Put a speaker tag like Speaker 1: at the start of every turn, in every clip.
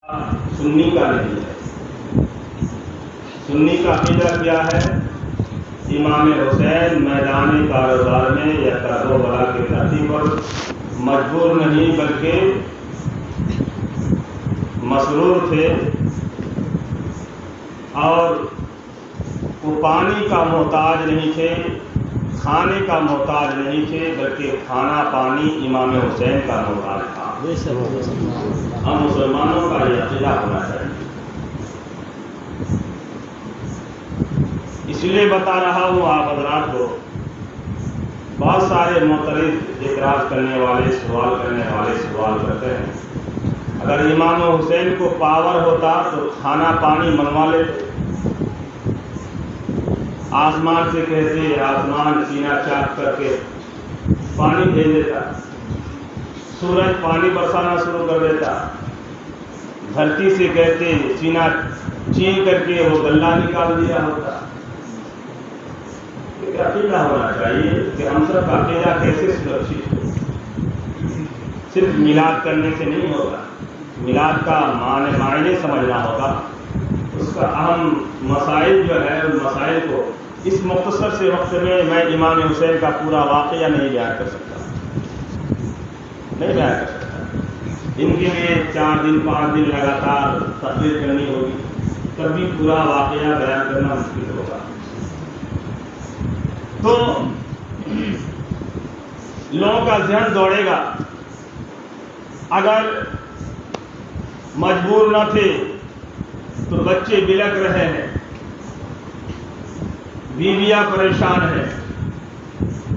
Speaker 1: سنی کا نہیں ہے۔ سنی کا عقیدہ کیا ہے؟ امام حسین میدان کارزار میں یا کربلا کی دھرتی پر مجبور نہیں بلکہ مسرور تھے، اور وہ پانی کا محتاج نہیں تھے، کھانے کا محتاج نہیں تھے، بلکہ کھانا پانی امام حسین کا محتاج تھا۔ ہم مسلمانوں کا یہ عقیدہ ہونا چاہیے۔ اس لیے بتا رہا ہوں آپ حضرات کو، بہت سارے معترض اعتراض کرنے والے سوال کرتے ہیں، اگر امام حسین کو پاور ہوتا تو کھانا پانی منگوا لیتے، آسمان سے کہتے، آسمان سینہ چاک کر کے پانی بھیج دیتا، سورج پانی برسانا شروع کر دیتا، دھرتی سے کہتے سینہ چین کر کے وہ گلہ نکال دیا ہوتا۔ ایک عقیدہ ہونا چاہیے کہ ہم سب کا عقیدہ کیسے سرکشت ہو۔ صرف میلاد کرنے سے نہیں ہوگا، میلاد کا معنی سمجھنا ہوگا، اس کا اہم مسائل جو ہے ان مسائل کو اس مختصر سے وقت میں میں امام حسین کا پورا واقعہ نہیں بیان کر سکتا، ان کے لیے 4 دن 5 دن لگاتار تقریر کرنی ہوگی، تبھی پورا واقعہ بیان کرنا مشکل ہوگا۔ تو لوگوں کا ذہن دوڑے گا، اگر مجبور نہ تھے تو بچے بلک رہے ہیں، بیویاں پریشان ہیں،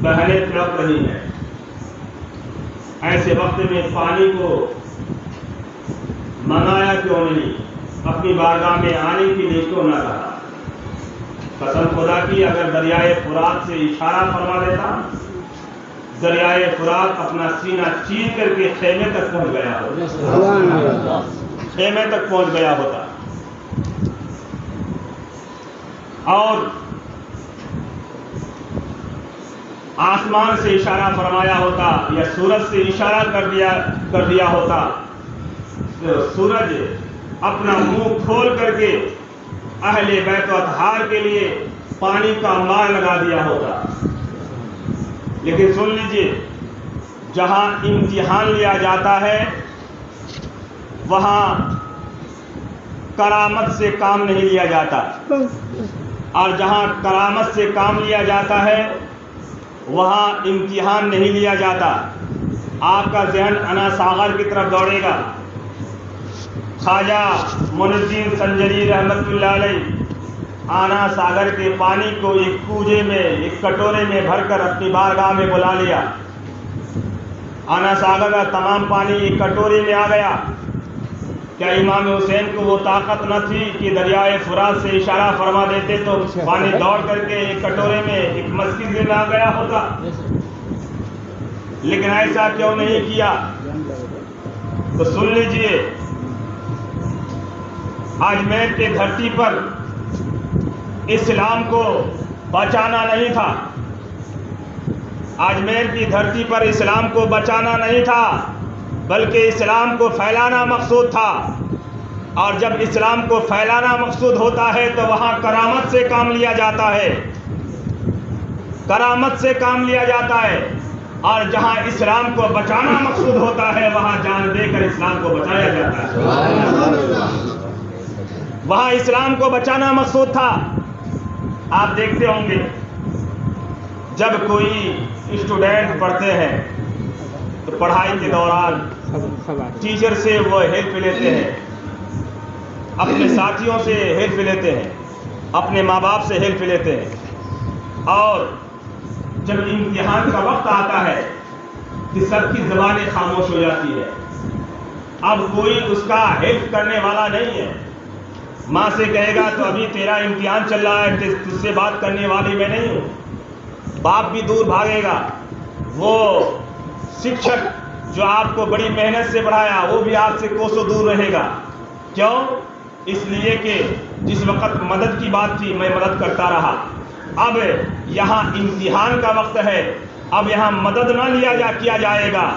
Speaker 1: بہنیں تڑپ رہی ہیں، ایسے وقت میں پانی کو منگایا کیوں نہیں؟ اپنی بارگاہ میں آنے کے لیے کیوں نہ کہا؟ قسم خدا کی اگر دریائے فرات سے اشارہ فرما دیتا، دریائے فرات اپنا سینہ چیر کر کے خیمے تک پہنچ گیا ہوتا، خیمے تک پہنچ گیا ہوتا، اور آسمان سے اشارہ فرمایا ہوتا یا سورج سے اشارہ کر دیا ہوتا، تو سورج اپنا منہ کھول کر کے اہل بیت و اطہار کے لیے پانی کا مار لگا دیا ہوتا۔ لیکن سن لیجئے، جہاں امتحان لیا جاتا ہے وہاں کرامت سے کام نہیں لیا جاتا، اور جہاں کرامت سے کام لیا جاتا ہے وہاں امتحان نہیں لیا جاتا۔ آپ کا ذہن انا ساغر کی طرف دوڑے گا۔ خواجہ معین الدین سنجری رحمت اللہ علیہ آنا ساگر کے پانی کو ایک کوجے میں، ایک کٹورے میں بھر کر اپنی بارگاہ میں بلا لیا۔ آنا ساگر کا تمام پانی ایک کٹورے میں آ گیا۔ کیا امام حسین کو وہ طاقت نہ تھی کہ دریائے فرات سے اشارہ فرما دیتے تو پانی دوڑ کر کے ایک کٹورے میں ایک مسجد میں آ گیا ہوتا؟ لیکن ایسا کیوں نہیں کیا؟ تو سن لیجئے، اجمیر کی دھرتی پر اسلام کو بچانا نہیں تھا، اجمیر کی دھرتی پر اسلام کو بچانا نہیں تھا، بلکہ اسلام کو پھیلانا مقصود تھا، اور جب اسلام کو پھیلانا مقصود ہوتا ہے تو وہاں کرامت سے کام لیا جاتا ہے، کرامت سے کام لیا جاتا ہے، اور جہاں اسلام کو بچانا مقصود ہوتا ہے وہاں جان دے کر اسلام کو بچایا جاتا ہے۔ وہاں اسلام کو بچانا مقصود تھا۔ آپ دیکھتے ہوں گے جب کوئی اسٹوڈنٹ پڑھتے ہیں تو پڑھائی کے دوران ٹیچر سے وہ ہیلپ لیتے ہیں، اپنے ساتھیوں سے ہیلپ لیتے ہیں، اپنے ماں باپ سے ہیلپ لیتے ہیں، اور جب امتحان کا وقت آتا ہے کہ سب کی زبانیں خاموش ہو جاتی ہے، اب کوئی اس کا ہیلپ کرنے والا نہیں ہے۔ ماں سے کہے گا تو ابھی تیرا امتحان چل رہا ہے، تجھ سے بات کرنے والی میں نہیں ہوں۔ باپ بھی دور بھاگے گا، وہ شکشک جو آپ کو بڑی محنت سے پڑھایا وہ بھی آپ سے کوسوں دور رہے گا۔ کیوں؟ اس لیے کہ جس وقت مدد کی بات تھی میں مدد کرتا رہا، اب یہاں امتحان کا وقت ہے، اب یہاں مدد نہ کیا جائے گا،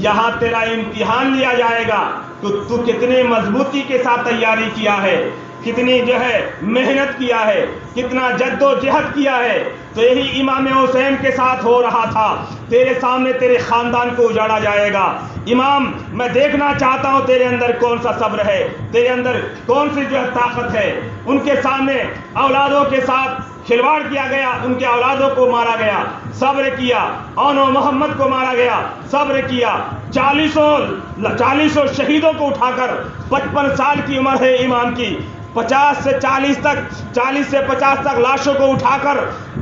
Speaker 1: یہاں تیرا امتحان لیا جائے گا۔ تو کتنے مضبوطی کے ساتھ تیاری کیا ہے، کتنی جو ہے محنت کیا ہے، کتنا جد و جہد کیا ہے. تو یہی امام حسین کے ساتھ ہو رہا تھا. تیرے سامنے تیرے خاندان کو اجاڑا جائے گا. امام میں دیکھنا چاہتا ہوں تیرے اندر کون سا صبر ہے، تیرے اندر کون سی جو ہے طاقت ہے. ان کے سامنے اولادوں کے ساتھ کھلواڑ کیا گیا، ان کے اولادوں کو مارا گیا، صبر کیا. اونو محمد کو مارا گیا، صبر کیا. 40 شہیدوں کو اٹھا کر 55 سال کی عمر ہے امام کی، 50 سے 50 تک لاشوں کو اٹھا کر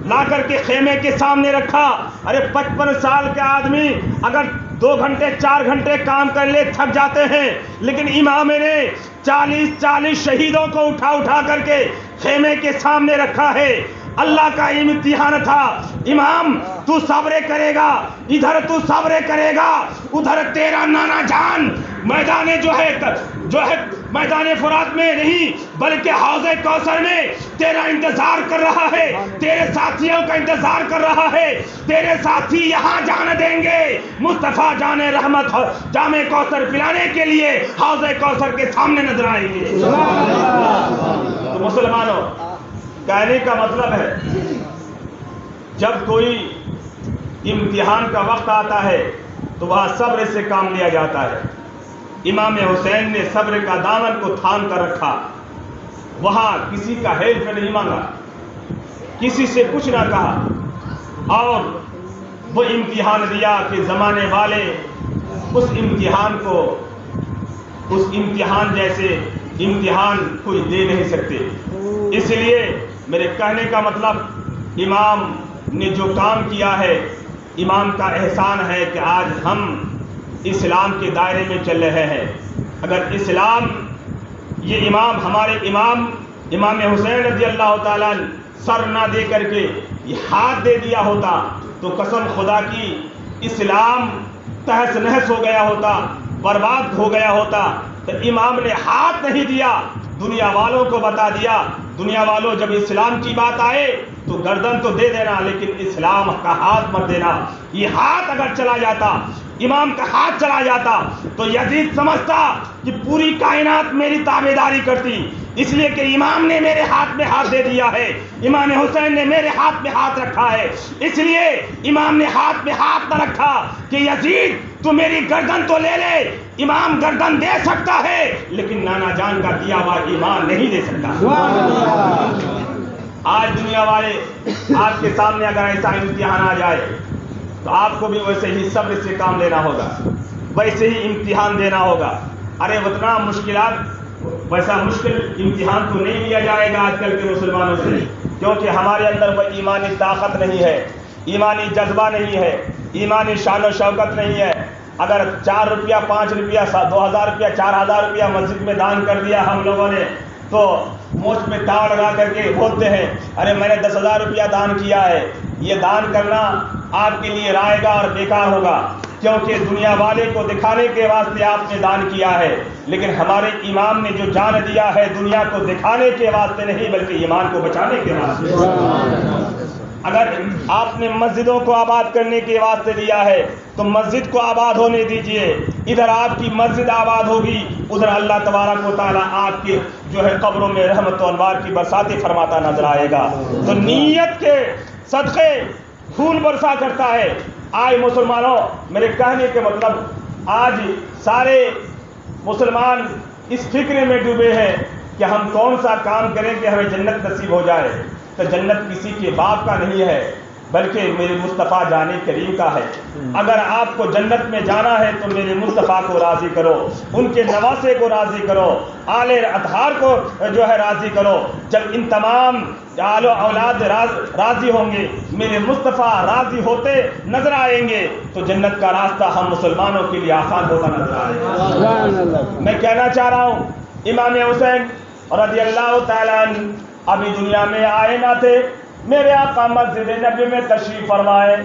Speaker 1: لا کر کے خیمے کے سامنے رکھا. ارے 55 سال کے آدمی اگر 2 گھنٹے 4 گھنٹے کام کر لے تھک جاتے ہیں، لیکن امام نے 40 شہیدوں کو اٹھا کر کے خیمے کے سامنے رکھا ہے. اللہ کا امتحان تھا. امام تو صبر کرے گا، ادھر تو صبر کرے گا، ادھر تیرا نانا جان میدان جو ہے میدان فرات میں نہیں بلکہ حوض کوثر میں تیرا انتظار کر رہا ہے، تیرے ساتھیوں کا انتظار کر رہا ہے. تیرے ساتھی یہاں جان دیں گے مصطفیٰ جان رحمت جام کوثر پلانے کے لیے حوض کوثر کے سامنے نظر آئیں گے. تو مسلمانوں، کہنے کا مطلب ہے جب کوئی امتحان کا وقت آتا ہے تو وہاں صبر سے کام لیا جاتا ہے. امام حسین نے صبر کا دامن کو تھام کر رکھا. وہاں کسی کا ہیلپ نہیں مانگا، کسی سے کچھ نہ کہا، اور وہ امتحان دیا کہ زمانے والے اس امتحان جیسے امتحان کوئی دے نہیں سکتے. اس لیے میرے کہنے کا مطلب، امام نے جو کام کیا ہے، امام کا احسان ہے کہ آج ہم اسلام کے دائرے میں چل رہے ہیں. اگر اسلام یہ ہمارے امام حسین رضی اللہ تعالیٰ سر نہ دے کر کے یہ ہاتھ دے دیا ہوتا تو قسم خدا کی اسلام تہس نہس ہو گیا ہوتا، برباد ہو گیا ہوتا. تو امام نے ہاتھ نہیں دیا، دنیا والوں کو بتا دیا، دنیا والوں جب اسلام کی بات آئے تو گردن تو دے دینا لیکن اسلام کا ہاتھ مت دینا. یہ ہاتھ اگر چلا جاتا، امام کا ہاتھ چلا جاتا تو یزید سمجھتا کہ پوری کائنات میری تابعداری کرتی. اس لیے کہ امام نے میرے ہاتھ میں ہاتھ دے دیا ہے، امام حسین نے میرے ہاتھ میں ہاتھ رکھا ہے. اس لیے امام نے ہاتھ میں ہاتھ نہ رکھا کہ یزید تو میری گردن تو لے لے. امام گردن دے سکتا ہے لیکن نانا جان کا دیا ہوا ایمان نہیں دے سکتا. آج دنیا والے آپ کے سامنے اگر ایسا امتحان آ جائے تو آپ کو بھی ویسے ہی صبر سے کام لینا ہوگا، ویسے ہی امتحان دینا ہوگا. ارے اتنا ویسا مشکل امتحان تو نہیں لیا جائے گا آج کل کے مسلمانوں سے، کیونکہ ہمارے اندر وہ ایمانی طاقت نہیں ہے، ایمانی جذبہ نہیں ہے، ایمانی شان و شوکت نہیں ہے. اگر 4 روپیہ 5 روپیہ 2000 روپیہ 4000 روپیہ مسجد میں دان کر دیا ہم لوگوں نے تو موچ میں تاؤ لگا کر کے بولتے ہیں ارے میں نے 10,000 روپیہ دان کیا ہے. یہ دان کرنا آپ کے لیے رائے گا اور بیکار ہوگا، کیونکہ دنیا والے کو دکھانے کے واسطے آپ نے دان کیا ہے. لیکن ہمارے امام نے جو جان دیا ہے دنیا کو دکھانے کے واسطے نہیں بلکہ ایمان کو بچانے کے واسطے. اگر آپ نے مسجدوں کو آباد کرنے کے واسطے دیا ہے تو مسجد کو آباد ہونے دیجئے. ادھر آپ کی مسجد آباد ہوگی، ادھر اللہ تبارک و تعالیٰ آپ کے جو ہے قبروں میں رحمت و انوار کی برساتیں فرماتا نظر آئے گا. تو نیت کے صدقے خون برسا کرتا ہے. آج مسلمانوں، میرے کہنے کے مطلب آج سارے مسلمان اس فکر میں ڈوبے ہیں کہ ہم کون سا کام کریں کہ ہمیں جنت نصیب ہو جائے. تو جنت کسی کے باپ کا نہیں ہے بلکہ میرے مصطفیٰ جان کریم کا ہے. اگر آپ کو جنت میں جانا ہے تو میرے مصطفیٰ کو راضی کرو، ان کے نواسے کو راضی کرو، آل اطہار کو جو ہے راضی کرو. جب ان تمام آل و اولاد راضی ہوں گے، میرے مصطفیٰ راضی ہوتے نظر آئیں گے تو جنت کا راستہ ہم مسلمانوں کے لیے آسان ہوتا نظر آئے گا. میں کہنا چاہ رہا ہوں، امام حسین رضی اللہ تعالیٰ عنہ ابھی دنیا میں آئے نہ تھے. میرے آقا مسجد نبی میں تشریف فرمائے،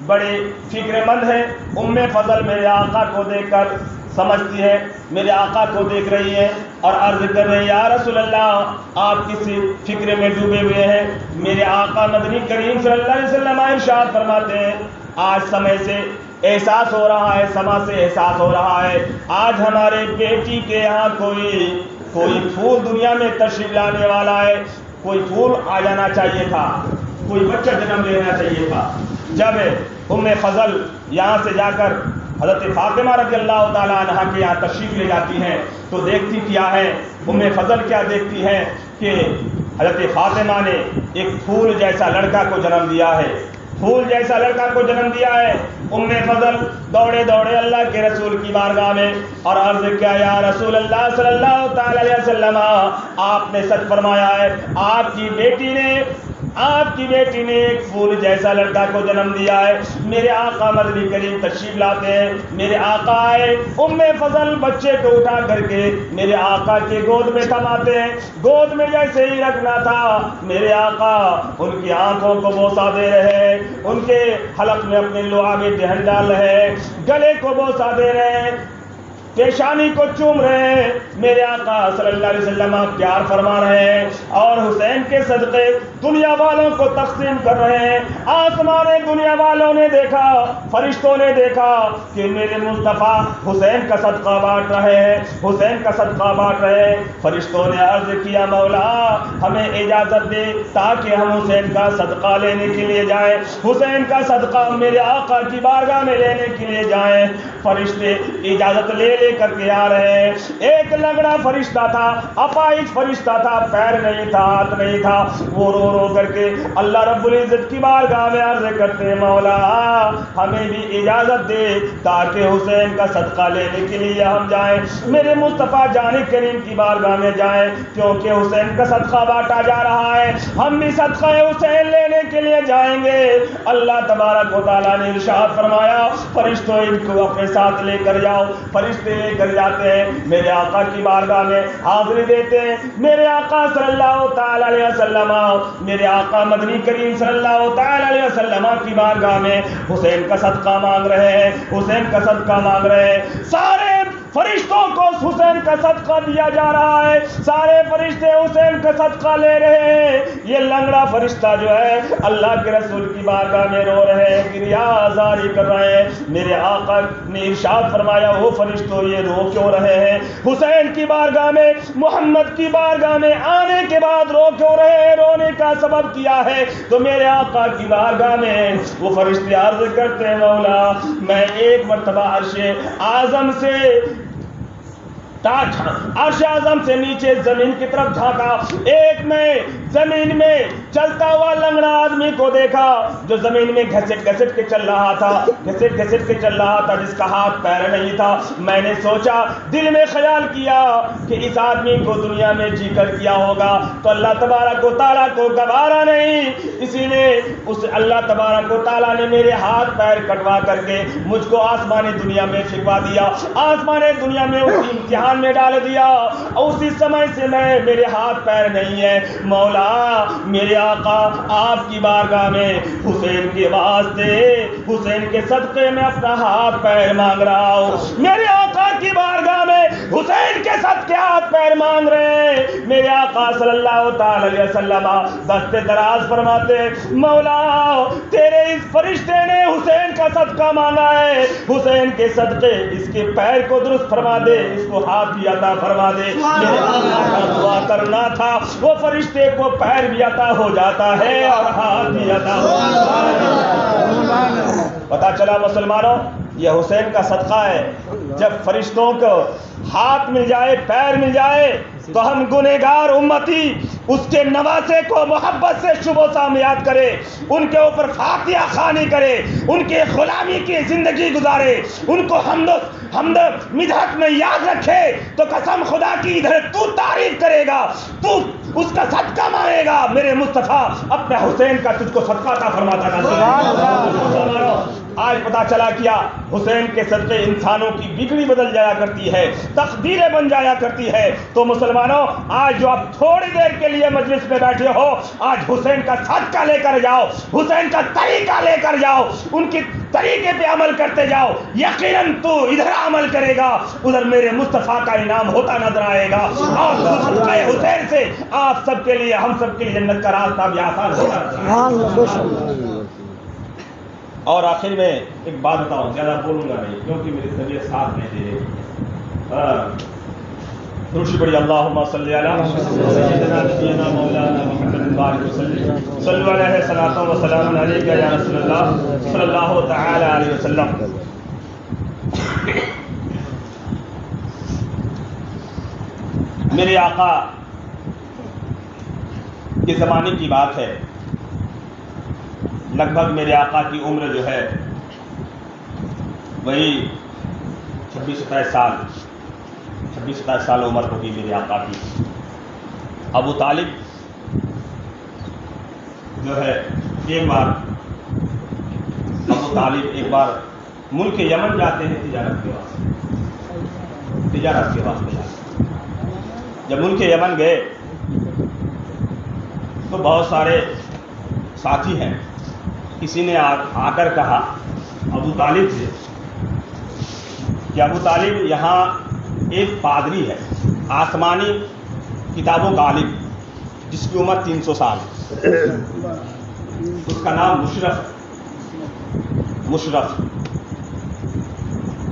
Speaker 1: بڑے فکر مند ہیں. فضل میرے آقا کو دیکھ کر سمجھتی ہے، میرے آقا کو دیکھ رہی ہے اور عرض کر رہی ہے یا رسول اللہ آپ کسی فکر میں ڈوبے ہوئے ہیں. میرے آقا مدنی کریم صلی اللہ علیہ وسلم ارشاد فرماتے ہیں آج سمے سے احساس ہو رہا ہے، سما سے احساس ہو رہا ہے آج ہمارے بیٹی کے یہاں کوئی پھول دنیا میں تشریف لانے والا ہے، کوئی پھول آ جانا چاہیے تھا، کوئی بچہ جنم لینا چاہیے تھا۔ جب ام فضل یہاں سے جا کر حضرت فاطمہ رضی اللہ تعالیٰ عنہا کے یہاں تشریف لے جاتی ہیں تو دیکھتی کیا ہے، ام فضل کیا دیکھتی ہے کہ حضرت فاطمہ نے ایک پھول جیسا لڑکا کو جنم دیا ہے، پھول جیسا لڑکا کو جنم دیا ہے۔ ام فضل دوڑے دوڑے اللہ کے رسول کی بارگاہ میں اور عرض کیا، یا رسول اللہ صلی اللہ تعالی علیہ وسلم، آپ نے سچ فرمایا ہے، آپ کی بیٹی نے ایک پھول جیسا لڑکا کو جنم دیا ہے۔ میرے آقا مدنی کریم تشریف لاتے ہیں، میرے آقا آئے، ام فضل بچے کو اٹھا کر کے میرے آقا کے گود میں تھماتے ہیں، گود میں جیسے ہی رکھنا تھا میرے آقا ان کی آنکھوں کو بوسہ دے رہے ہیں، ان کے حلق میں اپنے لعاب دہن ڈال رہے ہیں، گلے کو بوسہ دے رہے ہیں، پیشانی کو چوم رہے ہیں، میرے آقا صلی اللہ علیہ وسلم پیار فرما رہے ہیں اور حسین کے صدقے دنیا والوں کو تقسیم کر رہے ہیں۔ آسمان دنیا والوں نے دیکھا، فرشتوں نے دیکھا کہ میرے مصطفیٰ حسین کا صدقہ بانٹ رہے ہیں، حسین کا صدقہ بانٹ رہے ہیں۔ فرشتوں نے عرض کیا، مولا ہمیں اجازت دے تاکہ ہم حسین کا صدقہ لینے کے لیے جائیں، حسین کا صدقہ میرے آقا کی بارگاہ میں لینے کے لیے جائیں۔ فرشتے اجازت لے کر کے آ رہے ہیں۔ ایک لنگڑا فرشتہ تھا، اپاہج فرشتہ تھا، پیر نہیں تھا، ہاتھ نہیں تھا، وہ رو رو کر کے اللہ رب العزت کی بارگاہ میں عرض کرتے ہیں، مولا ہمیں بھی اجازت دے تاکہ حسین کا صدقہ لینے کے لیے ہم جائیں، میرے مصطفیٰ جان کریم کی بارگاہ میں جائیں، کیونکہ حسین کا صدقہ بانٹا جا رہا ہے، ہم بھی صدقہ حسین لینے کے لیے جائیں گے۔ اللہ تبارک و تعالیٰ نے ارشاد فرمایا، فرشتوں ان کو اپنے ساتھ لے کر جاؤ۔ فرشتے لے کر جاتے ہیں، میرے آقا کی بارگاہ میں حاضری دیتے ہیں، میرے آقا صلی اللہ تعالی علیہ وسلم، میرے آقا مدنی کریم صلی اللہ تعالی علیہ وسلم کی بارگاہ میں حسین کا صدقہ مانگ رہے ہیں، حسین کا صدقہ مانگ رہے ہیں۔ سارے فرشتوں کو حسین کا صدقہ دیا جا رہا ہے، سارے فرشتے حسین کا صدقہ لے رہے ہیں، یہ لنگڑا فرشتہ جو ہے اللہ کے رسول کی بارگاہ میں رو رہے ہیں، گریہ زاری کر رہے ہیں۔ میرے آقا نے ارشاد فرمایا، وہ فرشتوں یہ رو کیوں رہے ہیں؟ حسین کی بارگاہ میں، محمد کی بارگاہ میں آنے کے بعد رو کیوں رہے ہیں؟ رونے کا سبب کیا ہے؟ تو میرے آقا کی بارگاہ میں وہ فرشتے عرض کرتے ہیں، مولا میں ایک مرتبہ عرش اعظم سے عرش اعظم سے نیچے زمین کی طرف جھانکا، ایک میں زمین میں چلتا ہوا لنگڑا آدمی کو دیکھا جو زمین میں گھسٹ گھسٹ کے چل رہا تھا، گھسٹ گھسٹ کے چل رہا تھا، جس کا ہاتھ پیر نہیں تھا۔ میں نے سوچا، دل میں خیال کیا کہ اس آدمی کو دنیا میں جی کر کیا ہوگا تو اللہ تبارک و تعالیٰ کو گوارا نہیں، اسی لیے اس اللہ تبارک و تعالیٰ نے میرے ہاتھ پیر کٹوا کر کے مجھ کو آسمانی دنیا میں پھینکوا دیا، آسمانی دنیا میں اس امتحان میں ڈال دیا، اور اسی سمے سے میرے ہاتھ پیر نہیں ہے۔ مولا میرے آقا آپ کی بارگاہ میں حسین کے واسطے، حسین کے صدقے میں اپنا ہاتھ پیر مانگ رہا ہوں، میرے آقا کی بارگاہ میں حسین کے صدقے ہاتھ پیر مانگ رہے ہیں۔ میرے آقا صلی اللہ تعالی علیہ وسلم دست دراز فرماتے، مولا تیرے اس فرشتے نے حسین کا صدقہ مانگا ہے، حسین کے صدقے اس کے پیر کو درست فرما دے، اس کو ہاتھ بھی عطا فرما دے۔ میرے آقا کا دعا کرنا تھا، وہ فرشتے کو پیر بھی عطا ہو جاتا ہے اور ہاتھ بھی عطا ہو جاتا ہے۔ پتا چلا مسلمانوں، یہ حسین کا صدقہ ہے۔ جب فرشتوں کو ہاتھ مل جائے، پیر مل جائے، تو ہم گنہگار امتی اس کے نواسے کو محبت سے شب و شام یاد کرے، ان کے اوپر فاتحہ خوانی کرے، ان کے غلامی کی زندگی گزارے، ان کو حمد مدحت میں یاد رکھے، تو قسم خدا کی ادھر تو تعریف کرے گا، تو اس کا صدقہ مانگے گا، میرے مصطفیٰ اپنے حسین کا تجھ کو صدقہ عطا فرماتا ہے۔ آج پتا چلا کیا، حسین کے صدقے انسانوں کی بگڑی بدل جایا کرتی ہے، تقدیریں بن جایا کرتی ہے۔ تو مسلمانوں، آج جو آپ تھوڑی دیر کے لیے مجلس میں بیٹھے ہو، آج حسین کا صدقہ لے کر جاؤ، حسین کا طریقہ لے کر جاؤ، ان کی طریقے پہ عمل کرتے جاؤ، یقیناً تو ادھر عمل کرے گا، ادھر میرے مصطفیٰ کا انعام ہوتا نظر آئے گا، اور صدقہ حسین سے آپ سب کے لیے، ہم سب کے لیے جنت کا راستہ بھی آسان ہوگا۔ اور آخر میں ایک بات بتاؤں، زیادہ بولوں گا نہیں کیونکہ میری طبیعت ساتھ نہیں دے رہی. درود پڑھی اللہم صلی علی سیدنا نبینا مولانا محمد بارک وسلم. صلو علیہ صلاۃ و سلام علیک یا رسول اللہ صلی اللہ تعالی علیہ وسلم. میرے آقا کے زمانے کی بات ہے، لگ بھگ میرے آقا کی عمر جو ہے وہی 26-27 سال عمر ہوگی میرے آقا کی. ابو طالب جو ہے ایک بار ملک یمن جاتے ہیں تجارت کے واسطے جاتے ہیں. جب ملک یمن گئے تو بہت سارے ساتھی ہیں، کسی نے آ کر کہا ابو طالب سے کہ ابو طالب یہاں ایک پادری ہے آسمانی کتابوں کا عالم جس کی عمر 300 سال، اس کا نام مشرف،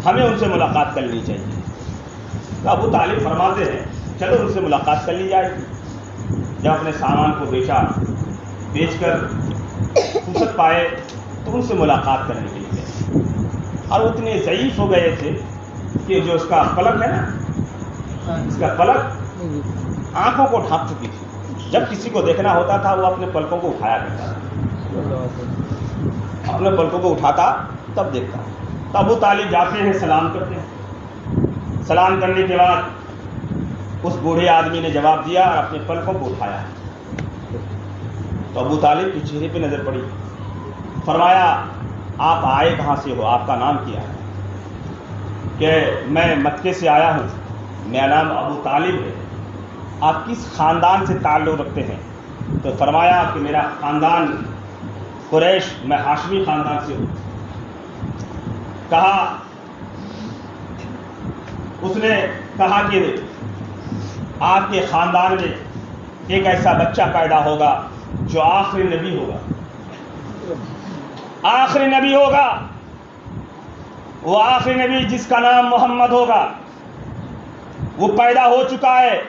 Speaker 1: ہمیں ان سے ملاقات کرنی چاہیے. تو ابو طالب فرماتے ہیں چلو ان سے ملاقات کر لی جائے. جب اپنے سامان کو بیچ کر فرصت پائے تو ان سے ملاقات کرنے کے لیے، اور اتنے ضعیف ہو گئے تھے کہ جو اس کا پلک ہے نا، اس کا پلک آنکھوں کو ڈھانپ چکی تھی. جب کسی کو دیکھنا ہوتا تھا وہ اپنے پلکوں کو اٹھایا کرتا تھا، اپنے پلکوں کو اٹھاتا تب دیکھتا. تو ابو طالب جاتے ہیں، سلام کرتے ہیں. سلام کرنے کے بعد اس بوڑھے آدمی نے جواب دیا اور اپنے پلکوں کو اٹھایا. تو ابو طالب کے چہرے پہ نظر پڑی. فرمایا آپ آئے کہاں سے ہو، آپ کا نام کیا ہے؟ کہ میں مکے سے آیا ہوں، میرا نام ابو طالب ہے. آپ کس خاندان سے تعلق رکھتے ہیں؟ تو فرمایا کہ میرا خاندان قریش، میں ہاشمی خاندان سے ہوں. اس نے کہا کہ آپ کے خاندان میں ایک ایسا بچہ پیدا ہوگا جو آخری نبی ہوگا. وہ آخری نبی جس کا نام محمد ہوگا وہ پیدا ہو چکا ہے،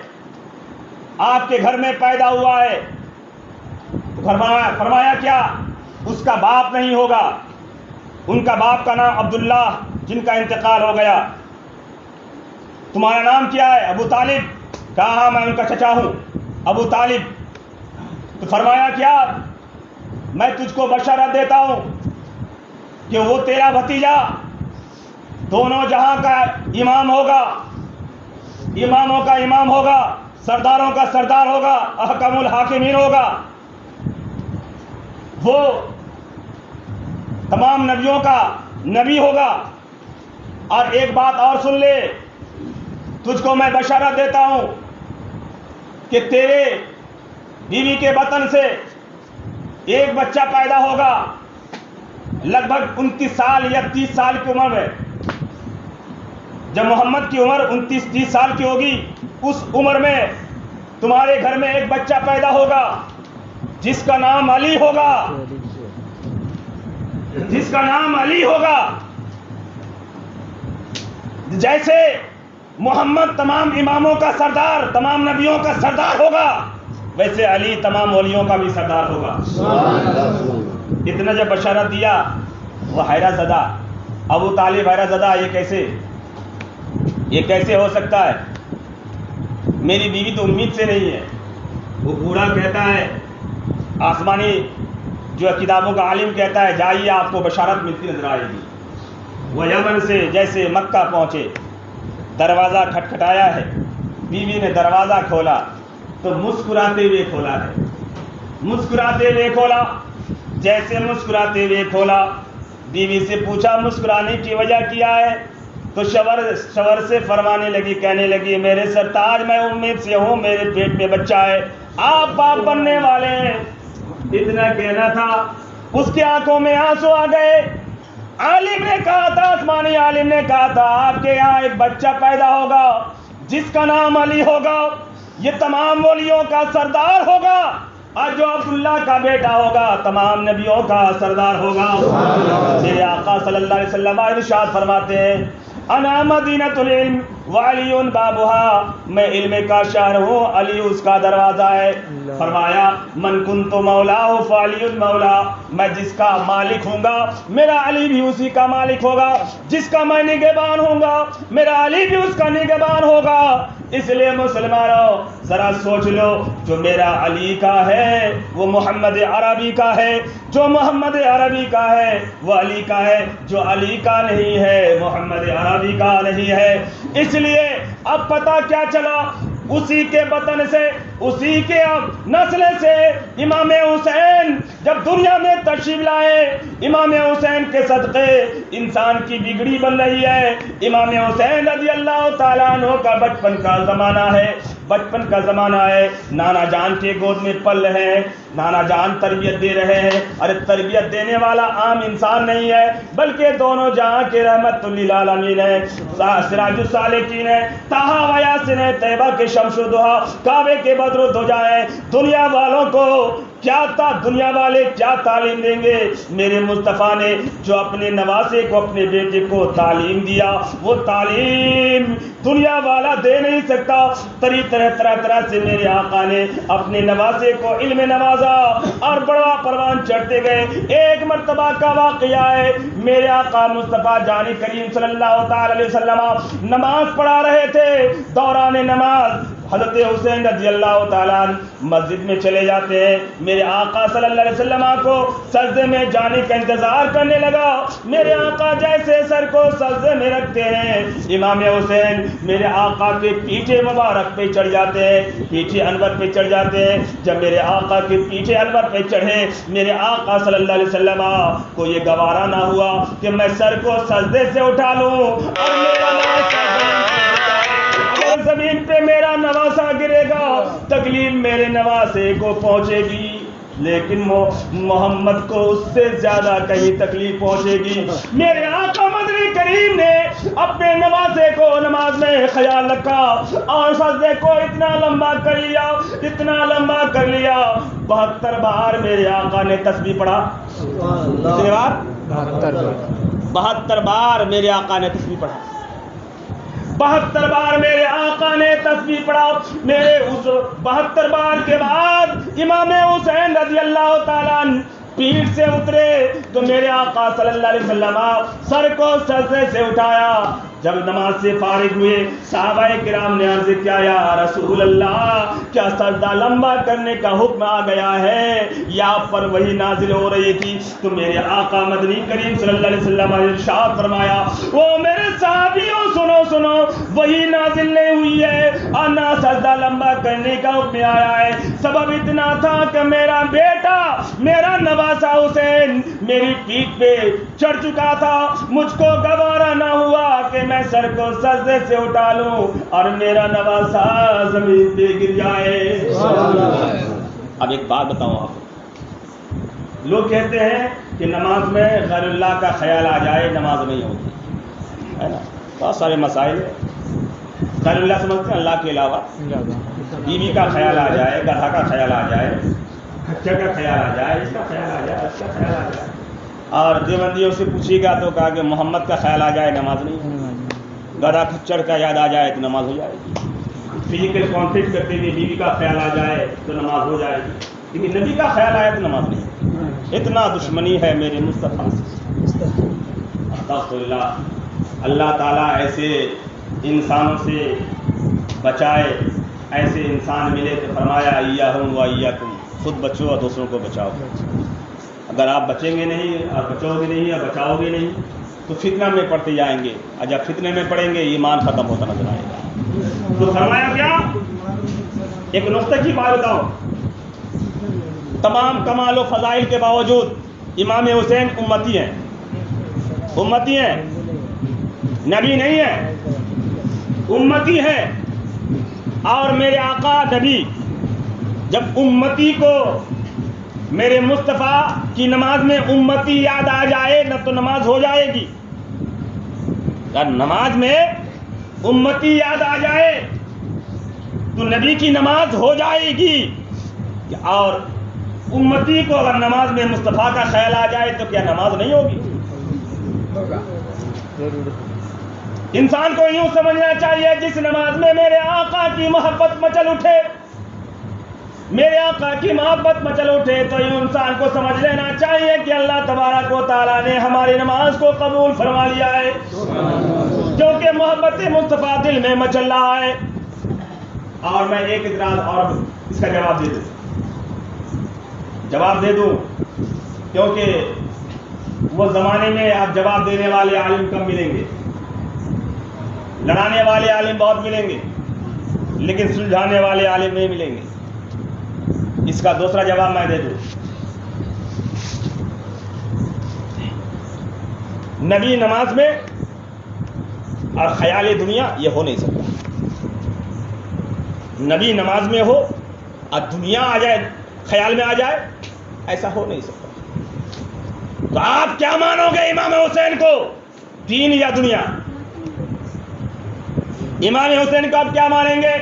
Speaker 1: آپ کے گھر میں پیدا ہوا ہے. فرمایا کیا اس کا باپ نہیں ہوگا؟ ان کا باپ کا نام عبداللہ جن کا انتقال ہو گیا. تمہارا نام کیا ہے؟ ابو طالب. کہا ہاں میں ان کا چچا ہوں ابو طالب. تو فرمایا کیا میں تجھ کو بشارت دیتا ہوں کہ وہ تیرا بھتیجا دونوں جہاں کا امام ہوگا، اماموں کا امام ہوگا، سرداروں کا سردار ہوگا، احکم الحاکمین ہوگا. وہ تمام نبیوں کا نبی ہوگا. اور ایک بات اور سن لے، تجھ کو میں بشارت دیتا ہوں کہ تیرے بیوی کے بطن سے ایک بچہ پیدا ہوگا لگ بھگ 29 سال یا 30 سال کی عمر میں. جب محمد کی عمر 29-30 سال کی ہوگی، اس عمر میں تمہارے گھر میں ایک بچہ پیدا ہوگا جس کا نام علی ہوگا، جس کا نام علی ہوگا. جیسے محمد تمام اماموں کا سردار، تمام نبیوں کا سردار ہوگا، ویسے علی تمام ولیوں کا بھی سردار ہوگا. اتنا جب بشارت دیا وہ حیرت زدہ، ابو طالب حیرت زدہ، یہ کیسے ہو سکتا ہے؟ میری بیوی تو امید سے نہیں ہے. وہ بوڑھا کہتا ہے، آسمانی جو کتابوں کا عالم کہتا ہے جائیے آپ کو بشارت ملتی نظر آئے گی. وہ یمن سے جیسے مکہ پہنچے، دروازہ کھٹکھٹایا ہے. بیوی نے دروازہ کھولا تو مسکراتے ہوئے کھولا ہے، مسکراتے ہوئے کھولا. جیسے مسکراتے ہوئے کھولا، بیوی سے پوچھا مسکرانے کی وجہ کیا ہے؟ تو شور سے فرمانے لگی، کہنے لگی میرے سرتاج میں امید سے ہوں، میرے پیٹ میں بچہ ہے، آپ باپ بننے والے ہیں. اتنا کہنا تھا، اس کی آنکھوں میں آنسو آ گئے. عالم نے کہا تھا، آسمانی عالم نے کہا تھا آپ کے یہاں ایک بچہ پیدا ہوگا جس کا نام علی ہوگا، یہ تمام ولیوں کا سردار ہوگا. اور جو عبداللہ کا بیٹا ہوگا تمام نبیوں کا سردار ہوگا. میرے آقا صلی اللہ علیہ وسلم ارشاد فرماتے ہیں انا مدینۃ العلم وعلی بابها، میں علم کا شہر ہوں، علی اس کا دروازہ ہے. فرمایا من کنت مولاہ فعلی مولا، میں جس کا مالک ہوں گا میرا علی بھی اسی کا مالک ہوگا، جس کا میں نگہبان ہوں گا میرا علی بھی اس کا نگہبان ہوگا. اس لیے مسلمانوں ذرا سوچ لو، جو میرا علی کا ہے وہ محمد عربی کا ہے، جو محمد عربی کا ہے وہ علی کا ہے، جو علی کا نہیں ہے محمد عربی کا نہیں ہے. اس لیے اب پتہ کیا چلا، اسی کے بطن سے اسی کے نسل سے امام حسین جب دنیا میں تشریف لائے، امام حسین کے صدقے انسان کی بگڑی بن رہی ہے. امام حسین رضی اللہ تعالیٰ عنہ کا بچپن کا زمانہ ہے، بچپن کا زمانہ ہے، نانا جان کے گود میں پل رہے ہیں، نانا جان تربیت دے رہے ہیں. ارے تربیت دینے والا عام انسان نہیں ہے بلکہ دونوں جہاں کے رحمت للعالمین ہے، سراج السالکین ہے، طٰہٰ و یاسین ہے، طیبہ کے شمس و ضحیٰ، کعبے کے بدر و دجا ہے. دنیا والوں کو دنیا والے کیا تعلیم دیں گے؟ میرے مصطفیٰ نے جو اپنے نواسے کو اپنے بیٹے کو تعلیم دیا وہ تعلیم دنیا والا دے نہیں سکتا. طرح سے میرے آقا نے اپنے نواسے کو علم نوازا اور بڑا پروان چڑھتے گئے. ایک مرتبہ کا واقعہ ہے، میرے آقا مصطفیٰ جان کریم صلی اللہ تعالی علیہ وسلم نماز پڑھا رہے تھے. دوران نماز حضرت حسین رضی اللہ تعالیٰ مسجد میں چلے جاتے ہیں. میرے آقا صلی اللہ علیہ وسلم کو سجدے میں جانے کا انتظار کرنے لگا. میرے آقا جیسے سر کو سجدے میں رکھتے ہیں، امام حسین میرے آقا کے پیچھے مبارک پہ چڑھ جاتے ہیں، پیچھے انور پہ چڑھ جاتے ہیں. جب میرے آقا کے پیچھے انور پہ چڑھے، میرے آقا صلی اللہ علیہ وسلم کو یہ گوارا نہ ہوا کہ میں سر کو سجدے سے اٹھا لوں اور زمین پہ میرا نواسا گرے گا، تکلیف میرے نواسے کو پہنچے گی، لیکن محمد کو اس سے زیادہ کہیں تکلیف پہنچے گی. میرے آقا مدنی کریم نے اپنے نواسے کو نماز میں خیال رکھا اور سجدے کو اتنا لمبا کر لیا، اتنا لمبا کر لیا، 72 بار میرے آقا نے تسبیح پڑھا. کتنی بار؟ 72 بار میرے آقا نے تسبیح پڑھا. 72 بار میرے آقا نے تسبیح پڑھا. میرے اس 72 بار کے بعد امام حسین رضی اللہ تعالیٰ پیٹھ سے اترے تو میرے آقا صلی اللہ علیہ وسلم سر کو سجدے سے اٹھایا. جب نماز سے فارغ ہوئے صحابہ کرام نے عرض کیا یا رسول اللہ، کیا سجدہ لمبا کرنے کا حکم آ گیا ہے یا پر وہی نازل ہو رہی تھی؟ تو میرے آقا مدنی کریم صلی اللہ علیہ وسلم نے ارشاد فرمایا وہ میرے صحابیوں سنو وہی نازل نہیں ہوئی ہے اور نہ سجدہ لمبا کرنے کا حکم آیا ہے. سبب اتنا تھا کہ میرا بیٹا میرا نواسا حسین میری پیٹھ پہ چڑھ چکا تھا، مجھ کو گوارا نہ ہوا کہ میں سر کو سجدے سے اٹھا لوں اور میرا نواسا زمین پہ گر جائے. اب ایک بات بتاؤں آپ کو، لوگ کہتے ہیں کہ نماز میں غیر اللہ کا خیال آ جائے نماز نہیں ہوتی ہے نا. بہت سارے مسائل غیر اللہ سمجھتے ہیں اللہ کے علاوہ، بیوی کا خیال آ جائے، گدھا کا خیال آ جائے، کچر کا خیال آ جائے، اس کا خیال آ جائے، اس کا خیال آ جائے. اور دیوبندیوں سے پوچھے گا تو کہا کہ محمد کا خیال آ جائے نماز نہیں، گدھا کھچڑ کا یاد آ جائے تو نماز ہو جائے گی. فزیکل کانٹیکٹ کرتے ہوئے بیوی کا خیال آ جائے تو نماز ہو جائے گی، لیکن نبی کا خیال آئے تو نماز نہیں. اتنا دشمنی ہے میرے مصطفیٰ سے. استغفراللہ. اللہ تعالیٰ ایسے انسانوں سے بچائے. ایسے انسان ملے تو فرمایا ایاہم و ایاکم، خود بچو اور دوسروں کو بچاؤ. اگر آپ بچیں گے نہیں اور بچاؤ گے نہیں اور بچاؤ گے نہیں تو فتنہ میں پڑتے جائیں گے، اور جب فتنے میں پڑیں گے ایمان ختم ہوتا نظر آئے گا. تو فرمایا کیا؟ ایک نقطہ کی بات بتاؤں، تمام کمال و فضائل کے باوجود امام حسین امتی ہیں، امتی ہیں، نبی نہیں ہے، امتی ہے. اور میرے آقا نبی جب امتی کو میرے مصطفیٰ کی نماز میں امتی یاد آ جائے نہ تو نماز ہو جائے گی. نماز میں امتی یاد آ جائے تو نبی کی نماز ہو جائے گی. اور امتی کو اگر نماز میں مصطفیٰ کا خیال آ جائے تو کیا نماز نہیں ہوگی؟ انسان کو یوں سمجھنا چاہیے جس نماز میں میرے آقا کی محبت مچل اٹھے، میرے آقا کی محبت مچل اٹھے، تو یوں انسان کو سمجھ لینا چاہیے کہ اللہ تبارک و تعالیٰ نے ہماری نماز کو قبول فرما لیا ہے، کیونکہ محبت مصطفیٰ دل میں مچل رہا ہے۔ اور میں ایک اعتراض اور اس کا جواب دے دوں کیونکہ وہ زمانے میں اب جواب دینے والے عالم کم ملیں گے، لڑانے والے عالم بہت ملیں گے، لیکن سلجھانے والے عالم نہیں ملیں گے۔ اس کا دوسرا جواب میں دے دوں، نبی نماز میں اور خیال دنیا یہ ہو نہیں سکتا۔ نبی نماز میں ہو اور دنیا آ جائے، خیال میں آ جائے، ایسا ہو نہیں سکتا۔ تو آپ کیا مانو گے امام حسین کو، دین یا دنیا؟ امام حسین کو آپ کیا مانیں گے،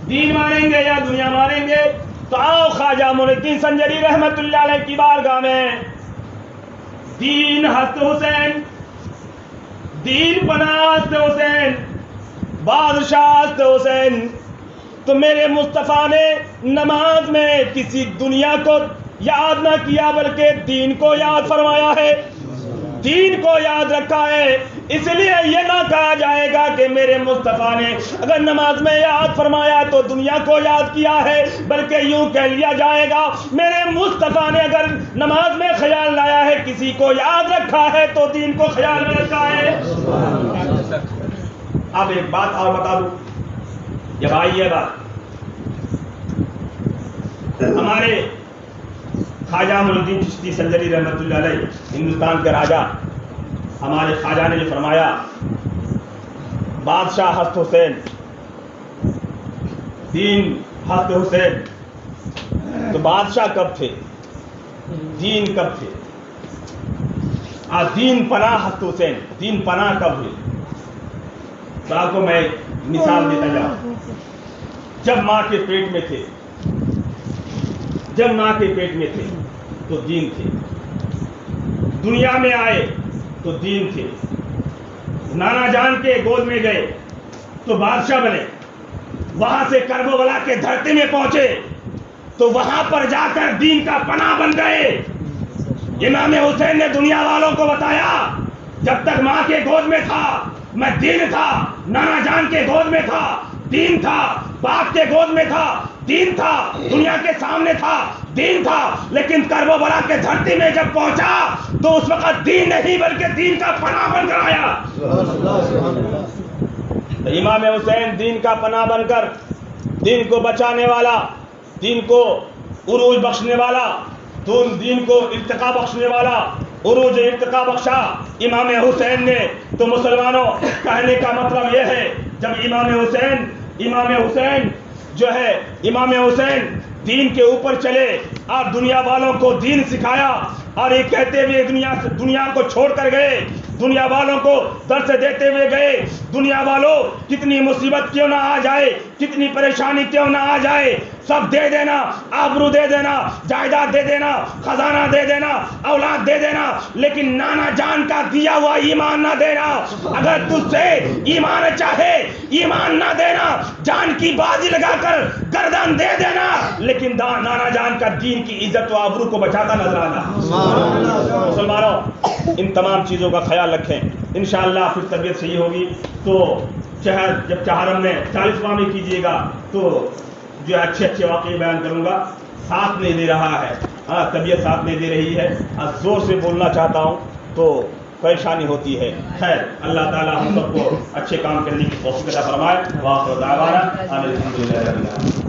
Speaker 1: دین مانیں گے یا دنیا مانیں گے؟ تو آؤ خواجہ معین الدین سنجری رحمت اللہ علیہ کی بارگاہ میں، دین ہست حسین، دین پناہ ہست حسین، بادشاہ ہست حسین۔ تو میرے مصطفیٰ نے نماز میں کسی دنیا کو یاد نہ کیا بلکہ دین کو یاد فرمایا ہے، دین کو یاد رکھا ہے۔ اس لیے یہ نہ کہا جائے گا کہ میرے مصطفیٰ نے اگر نماز میں یاد فرمایا تو دنیا کو یاد کیا ہے، بلکہ یوں کہہ لیا جائے گا میرے مصطفیٰ نے اگر نماز میں خیال لایا ہے، کسی کو یاد رکھا ہے تو دین کو خیال میں رکھا ہے۔ اب ایک بات اور بتا دوں، جب آئی یہ بات، ہمارے خواجہ معین الدین چشتی سنجری رحمت اللہ علیہ، ہندوستان کے راجا، ہمارے خواجہ نے جو فرمایا بادشاہ ہست حسین، دین ہست حسین، تو بادشاہ کب تھے، دین کب تھے؟ دین پناہ ہست حسین، دین پناہ کب ہوئی؟ تو آپ کو میں مثال دیتا جاؤں، جب ماں کے پیٹ میں تھے، جب ماں کے پیٹ میں تھے تو دین تھے، دنیا میں آئے تو دین تھے، نانا جان کے گود میں گئے تو بادشاہ بنے، وہاں سے کرب و بلا کے دھرتی میں پہنچے تو وہاں پر جا کر دین کا پناہ بن گئے۔ امام حسین نے دنیا والوں کو بتایا جب تک ماں کے گود میں تھا میں دین تھا، نانا جان کے گود میں تھا دین تھا، باپ کے گود میں تھا دین تھا، دنیا کے سامنے تھا دین تھا، لیکن کرب و بلا کے دھرتی میں جب پہنچا تو اس وقت دین نہیں بلکہ دین کا پناہ بن کر آیا۔ امام حسین دین کا پناہ بن کر، دین کو بچانے والا، دین کو عروج بخشنے والا، دین کو ارتقا بخشنے والا، عروج ارتقا بخشا امام حسین نے۔ تو مسلمانوں، کہنے کا مطلب یہ ہے جب امام حسین جو ہے، امام حسین دین کے اوپر چلے اور دنیا والوں کو دین سکھایا، اور یہ کہتے ہوئے دنیا کو چھوڑ کر گئے، دنیا والوں کو درس دیتے ہوئے گئے، دنیا والوں کتنی مصیبت کیوں نہ آ جائے، کتنی پریشانی کیوں نہ آ جائے، سب دے دینا، آبرو دے دینا، جائیداد دے دینا، خزانہ دے دینا، اولاد دے دینا، لیکن نانا جان کا دیا ہوا ایمان نہ دینا۔ اگر تجھ سے ایمان چاہے، ایمان نہ دینا، جان کی بازی لگا کر گردن دے دینا، لیکن نانا جان کا دین کی عزت و آبرو کو بچاتا نظر آنا۔ مسلمانوں، ان تمام چیزوں کا خیال رکھیں، انشاءاللہ پھر طبیعت صحیح ہوگی تو جب چہارم میں 40واں میں کیجیے گا تو جو اچھے واقعے بیان کروں گا۔ ساتھ نہیں دے رہا ہے، طبیعت ساتھ نہیں دے رہی ہے، زور سے بولنا چاہتا ہوں تو پریشانی ہوتی ہے۔ خیر، اللہ تعالی ہم سب کو اچھے کام کرنے کی توفیق عطا فرمائے۔ وآخر دعوانا ان الحمدللہ رب العالمین۔